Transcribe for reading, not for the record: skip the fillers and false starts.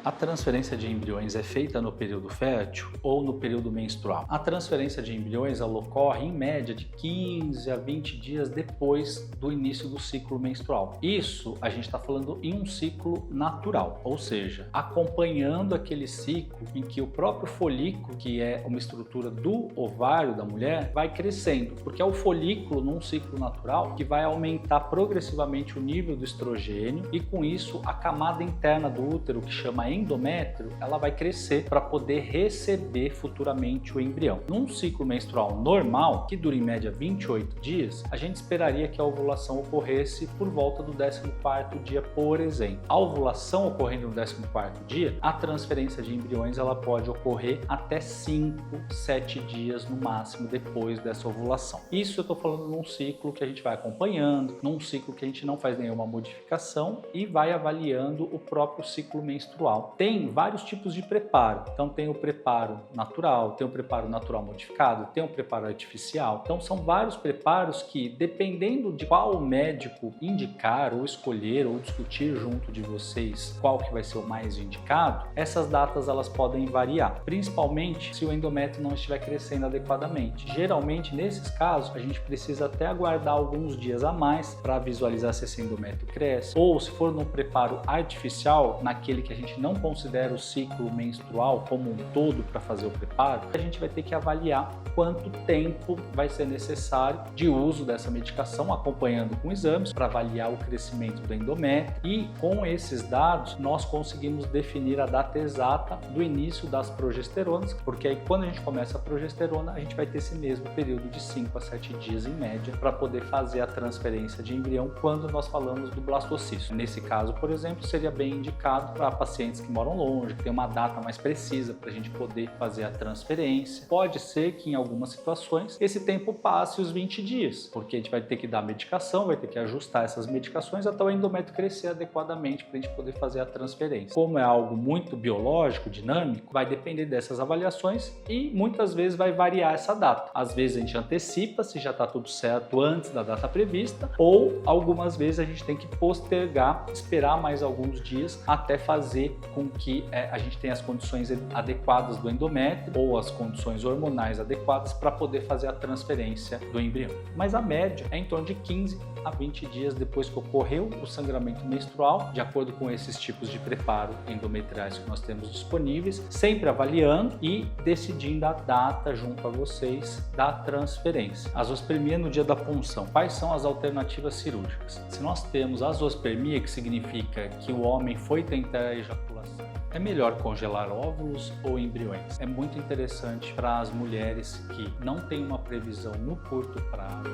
A transferência de embriões é feita no período fértil ou no período menstrual? A transferência de embriões ela ocorre em média de 15 a 20 dias depois do início do ciclo menstrual. Isso a gente está falando em um ciclo natural, ou seja, acompanhando aquele ciclo em que o próprio folículo, que é uma estrutura do ovário da mulher, vai crescendo, porque é o folículo num ciclo natural que vai aumentar progressivamente o nível do estrogênio e com isso a camada interna do útero, que chama endométrio, ela vai crescer para poder receber futuramente o embrião. Num ciclo menstrual normal, que dura em média 28 dias, a gente esperaria que a ovulação ocorresse por volta do 14º dia, por exemplo. A ovulação ocorrendo no 14º dia, a transferência de embriões ela pode ocorrer até 5, 7 dias no máximo depois dessa ovulação. Isso eu estou falando num ciclo que a gente vai acompanhando, num ciclo que a gente não faz nenhuma modificação e vai avaliando o próprio ciclo menstrual. Tem vários tipos de preparo, então tem o preparo natural, tem o preparo natural modificado, tem o preparo artificial. Então são vários preparos que, dependendo de qual médico indicar ou escolher ou discutir junto de vocês qual que vai ser o mais indicado, essas datas elas podem variar, principalmente se o endométrio não estiver crescendo adequadamente. Geralmente nesses casos a gente precisa até aguardar alguns dias a mais para visualizar se esse endométrio cresce, ou se for no preparo artificial, naquele que a gente não considera o ciclo menstrual como um todo para fazer o preparo, a gente vai ter que avaliar quanto tempo vai ser necessário de uso dessa medicação, acompanhando com exames para avaliar o crescimento do endométrio, e com esses dados nós conseguimos definir a data exata do início das progesteronas, porque aí quando a gente começa a progesterona a gente vai ter esse mesmo período de 5 a 7 dias em média para poder fazer a transferência de embrião quando nós falamos do blastocisto. Nesse caso, por exemplo, seria bem indicado para pacientes que moram longe, que tem uma data mais precisa para a gente poder fazer a transferência. Pode ser que em algumas situações esse tempo passe os 20 dias, porque a gente vai ter que dar medicação, vai ter que ajustar essas medicações até o endométrio crescer adequadamente para a gente poder fazer a transferência. Como é algo muito biológico, dinâmico, vai depender dessas avaliações e muitas vezes vai variar essa data. Às vezes a gente antecipa se já está tudo certo antes da data prevista, ou algumas vezes a gente tem que postergar, esperar mais alguns dias até fazer com que a gente tenha as condições adequadas do endométrio ou as condições hormonais adequadas para poder fazer a transferência do embrião. Mas a média é em torno de 15 a 20 dias depois que ocorreu o sangramento menstrual, de acordo com esses tipos de preparo endometriais que nós temos disponíveis, sempre avaliando e decidindo a data junto a vocês da transferência. A zoospermia no dia da punção. Quais são as alternativas cirúrgicas? Se nós temos a zoospermia, que significa que o homem foi tentar a ejaculação, é melhor congelar óvulos ou embriões? É muito interessante para as mulheres que não têm uma previsão no curto prazo.